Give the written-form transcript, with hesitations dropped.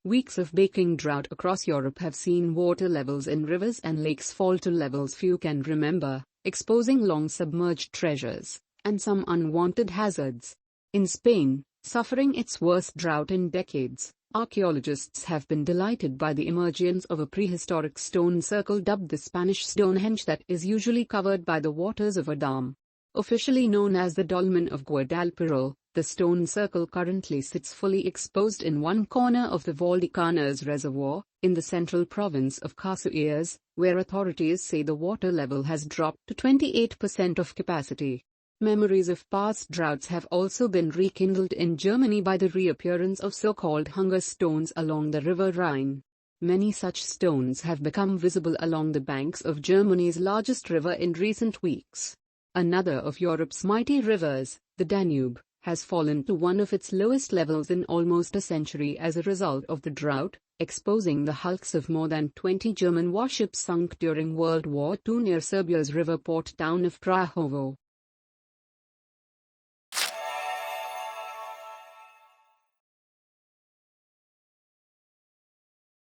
Weeks of baking drought across Europe have seen water levels in rivers and lakes fall to levels few can remember, exposing long-submerged treasures and some unwanted hazards. In Spain, suffering its worst drought in decades, archaeologists have been delighted by the emergence of a prehistoric stone circle dubbed the Spanish Stonehenge that is usually covered by the waters of a dam. Officially known as the Dolmen of Guadalpero, the stone circle currently sits fully exposed in one corner of the Valdecañas Reservoir, in the central province of Caceres, where authorities say the water level has dropped to 28% of capacity. Memories of past droughts have also been rekindled in Germany by the reappearance of so-called hunger stones along the River Rhine. Many such stones have become visible along the banks of Germany's largest river in recent weeks. Another of Europe's mighty rivers, the Danube, has fallen to one of its lowest levels in almost a century as a result of the drought, exposing the hulks of more than 20 German warships sunk during World War II near Serbia's river port town of Prahovo.